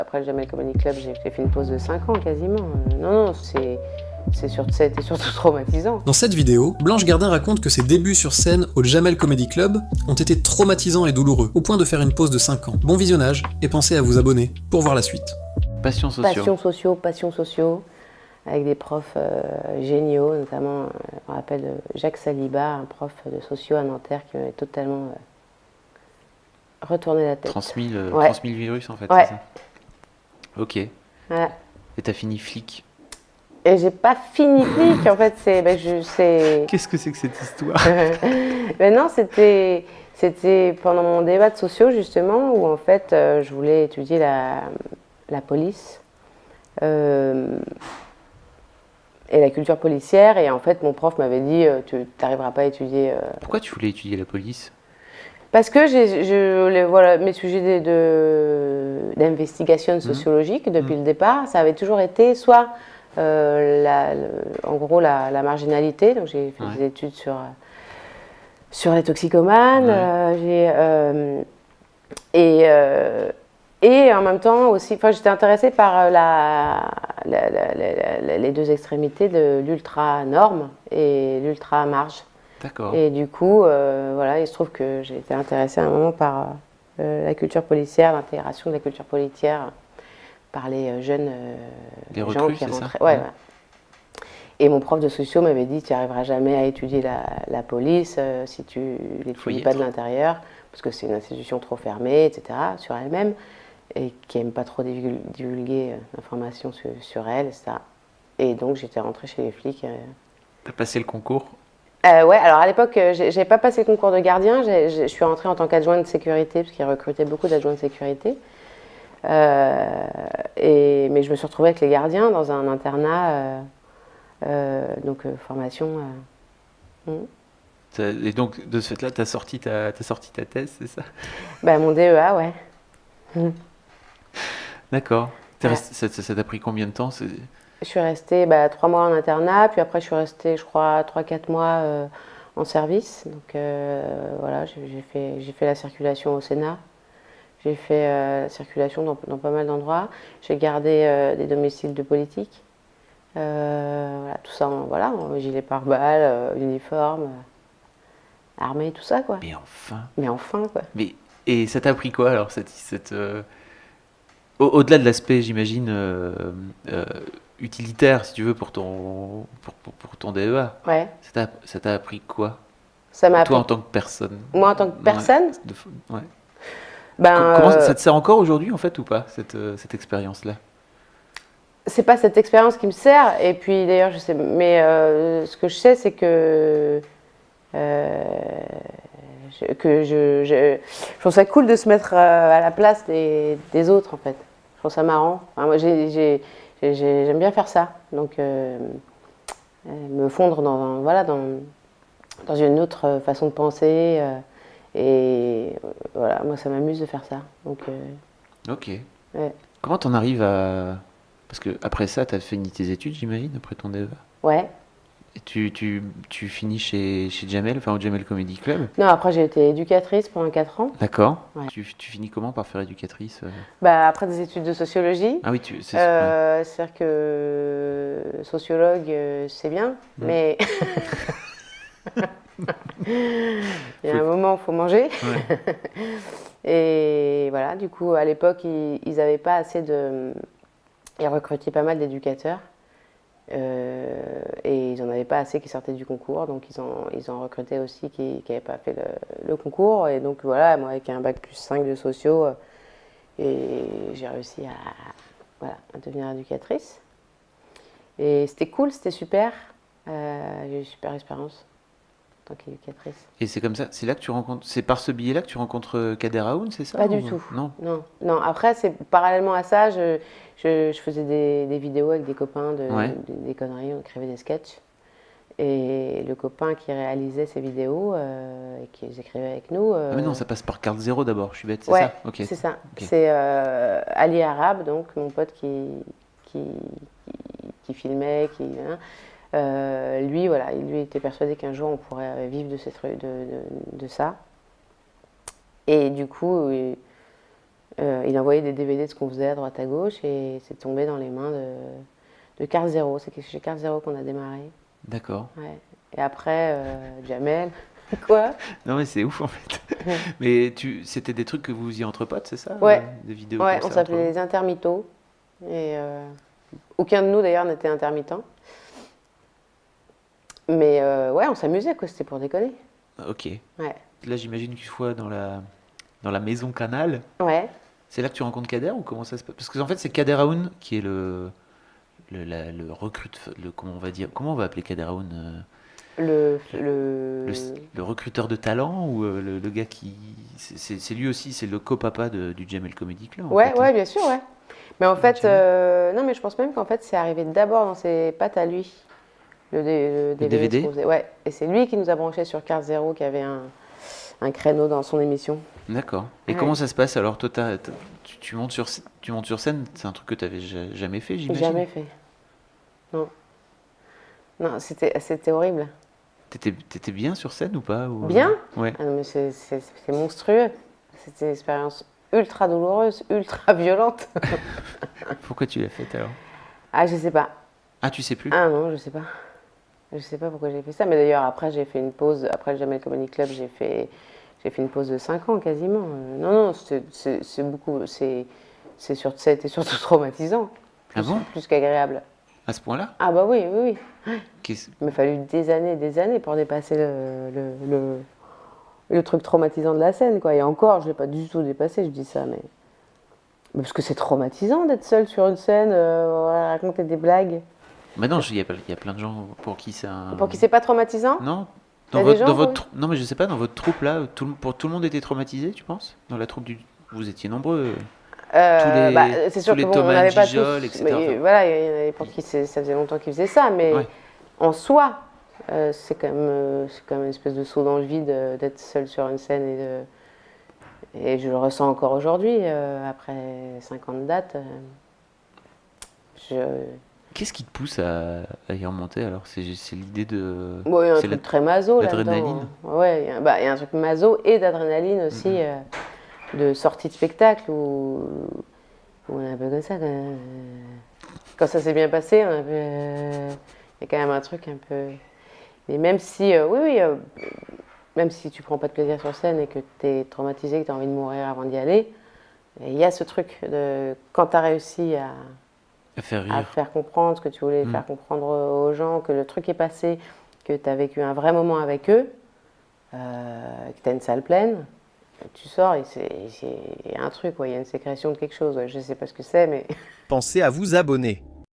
Après le Jamel Comedy Club, j'ai fait une pause de 5 ans quasiment. Non, ça a été surtout traumatisant. Dans cette vidéo, Blanche Gardin raconte que ses débuts sur scène au Jamel Comedy Club ont été traumatisants et douloureux, au point de faire une pause de 5 ans. Bon visionnage, et pensez à vous abonner pour voir la suite. Passions sociaux. Passions sociaux, avec des profs géniaux, notamment, je me rappelle Jacques Saliba, un prof de socio à Nanterre qui m'avait totalement retourné la tête. Transmis le virus en fait, ouais. C'est ça. Ok. Voilà. Et t'as fini flic. Et j'ai pas fini flic, en fait, Qu'est-ce que c'est que cette histoire? Ben non, c'était pendant mon débat de sociaux, justement, où en fait, je voulais étudier la police et la culture policière. Et en fait, mon prof m'avait dit, tu n'arriveras pas à étudier... Pourquoi tu voulais étudier la police? Parce que voilà, mes sujets d'investigation sociologique, depuis le départ, ça avait toujours été soit... en gros la marginalité, donc j'ai fait des études sur les toxicomanes, et en même temps aussi, j'étais intéressée par les deux extrémités de l'ultra norme et l'ultra marge. D'accord. Et du coup, voilà, il se trouve que j'ai été intéressée à un moment par la culture policière, l'intégration de la culture policière par les jeunes les gens recrues, qui c'est rentraient. ça? Ouais. Et mon prof de socio m'avait dit, tu n'arriveras jamais à étudier la police si tu ne l'étudies pas de l'intérieur, parce que c'est une institution trop fermée, etc., sur elle-même, et qui n'aime pas trop divulguer d'informations sur elle, etc. Et donc j'étais rentrée chez les flics. T'as passé le concours? Ouais, alors à l'époque, j'ai pas passé le concours de gardien, je suis rentrée en tant qu'adjointe de sécurité, parce qu'ils recrutaient beaucoup d'adjoints de sécurité. Mais je me suis retrouvée avec les gardiens dans un internat, donc formation. Et donc de ce fait-là, t'as sorti ta thèse, c'est ça? Bah, mon DEA, ouais. D'accord. Ouais. Ça t'a pris combien de temps? Je suis restée 3 mois en internat, puis après je suis restée, je crois, 3-4 mois en service. Donc voilà, j'ai fait la circulation au Sénat. J'ai fait la circulation dans pas mal d'endroits. J'ai gardé des domiciles de politique. Voilà, tout ça en gilet pare-balles, uniforme, armée, tout ça, quoi. Mais enfin, quoi. Et ça t'a pris quoi alors, au-delà de l'aspect, j'imagine, utilitaire, si tu veux, pour ton DEA? Ouais. Ça t'a appris quoi? Toi, en tant que personne? Moi, en tant que personne? Ouais. Comment ça te sert encore aujourd'hui, en fait, ou pas, cette expérience-là? C'est pas cette expérience qui me sert, et puis d'ailleurs, je sais, mais ce que je sais, c'est que je trouve ça cool de se mettre à la place des autres, en fait. Je trouve ça marrant. Enfin, moi, j'aime bien faire ça. Donc, me fondre dans une autre façon de penser. Et voilà, moi, ça m'amuse de faire ça. Donc, ok. Ouais. Comment t'en arrives à... Parce que après ça, t'as fini tes études, j'imagine, après ton DEA? Ouais. Et tu finis chez Jamel, enfin au Jamel Comedy Club? Non, après j'ai été éducatrice pendant 4 ans. D'accord. Ouais. Tu finis comment par faire éducatrice? Après des études de sociologie. Ah oui, c'est-à-dire que sociologue, c'est bien, mais il y a un moment, il faut manger. Ouais. Et voilà, du coup, à l'époque, ils n'avaient pas assez de... Ils recrutaient pas mal d'éducateurs. Et ils n'en avaient pas assez qui sortaient du concours, donc ils ont recruté aussi qui n'avaient pas fait le concours. Et donc voilà, moi avec un bac plus 5 de sociaux, et j'ai réussi à devenir éducatrice. Et c'était cool, c'était super. J'ai eu une super expérience en tant qu'éducatrice. Et c'est comme ça, c'est là que tu rencontres, c'est par ce biais-là que tu rencontres Kader Aoun, c'est ça? Pas du tout. Non. Après, parallèlement à ça, je faisais des vidéos avec des copains, des conneries, on écrivait des sketchs. Et le copain qui réalisait ces vidéos et qui les écrivait avec nous... Ah mais non, ça passe par carte zéro d'abord, je suis bête, c'est ouais, ça? Okay. C'est ça. Okay. C'est Ali Arabe, donc mon pote qui filmait, lui, voilà, lui était persuadé qu'un jour on pourrait vivre de ça. Et du coup, Il envoyait des DVD de ce qu'on faisait à droite à gauche et c'est tombé dans les mains de Carl Zero. C'est chez Carl Zero qu'on a démarré. D'accord. Ouais. Et après, Jamel. Quoi? Non, mais c'est ouf en fait. Mais c'était des trucs que vous faisiez entre potes, c'est ça? Ouais. Des vidéos Ouais, comme on ça s'appelait entre les intermittents. Et aucun de nous d'ailleurs n'était intermittent. Mais ouais, on s'amusait, quoi. C'était pour déconner. vous? Ok. Ouais. Là, j'imagine qu'une fois dans la maison Canal, Ouais. c'est là que tu rencontres Kader ou comment ça se passe? Parce que en fait, c'est Kader Aoun qui est le comment on va dire, comment on va appeler Kader Aoun? Le recruteur de talent ou le gars qui. C'est lui aussi, c'est le copapa du Jamel Comedy Club. En Ouais, fait, ouais, hein. bien sûr, ouais. Mais en fait, Jamel. non, mais je pense même qu'en fait, c'est arrivé d'abord dans ses pattes à lui, le DVD. DVD? ce qu'on faisait. Ouais. Et c'est lui qui nous a branché sur Carl Zero, qui avait un créneau dans son émission. D'accord. Et Ouais. comment ça se passe alors? Toi, tu montes tu montes sur scène, c'est un truc que tu n'avais jamais fait, j'imagine? Jamais fait. Non. Non, c'était horrible. T'étais bien sur scène ou pas? Bien? Ouais. Ah non, mais c'est monstrueux. C'était une expérience ultra douloureuse, ultra violente. Pourquoi tu l'as faite alors? Ah, je sais pas. Ah, tu sais plus? Ah non, je sais pas. Je sais pas pourquoi j'ai fait ça. Mais d'ailleurs, après, j'ai fait une pause. Après le Jamel Comedy Club, j'ai fait une pause de 5 ans quasiment. Non, non, c'est beaucoup. Ça a été surtout traumatisant. Ah bon? Plus qu'agréable. À ce point-là? Ah bah oui, oui, oui. Qu'est-ce- Il m'a fallu des années pour dépasser le truc traumatisant de la scène, quoi. Et encore, je l'ai pas du tout dépassé, je dis ça, mais parce que c'est traumatisant d'être seul sur une scène, à raconter des blagues. Bah non, il y a plein de gens pour qui c'est un. Pour qui c'est pas traumatisant? Non? Il y a des gens, Dans votre oui. non, mais je sais pas, dans votre troupe là, pour tout le monde était traumatisé, tu penses? Dans la troupe vous étiez nombreux. les- Bah, c'est sûr tous les que bon, on Thomas n'avait pas Gijol, tous. etc. Mais, Enfin, voilà, il y en avait pour qui ça faisait longtemps qu'ils faisaient ça, mais Ouais. en soi, c'est quand même une espèce de saut dans le vide d'être seul sur une scène et je le ressens encore aujourd'hui, après 50 dates. Je... Qu'est-ce qui te pousse à y remonter alors? C'est l'idée de. Bon, il y a un c'est truc très maso l'adrénaline. là-dedans. Ouais, il y a un truc maso et d'adrénaline aussi, de sortie de spectacle où on est un peu comme ça. Quand ça s'est bien passé, on a un peu, il y a quand même un truc un peu. Mais même si, oui, même si tu prends pas de plaisir sur scène et que tu es traumatisé, que tu as envie de mourir avant d'y aller, il y a ce truc de quand tu as réussi À faire à rire. faire comprendre ce que tu voulais faire comprendre aux gens, que le truc est passé, que tu as vécu un vrai moment avec eux, que tu as une salle pleine, tu sors et il y a un truc, il y a une sécrétion de quelque chose. Je ne sais pas ce que c'est, mais Pensez à vous abonner.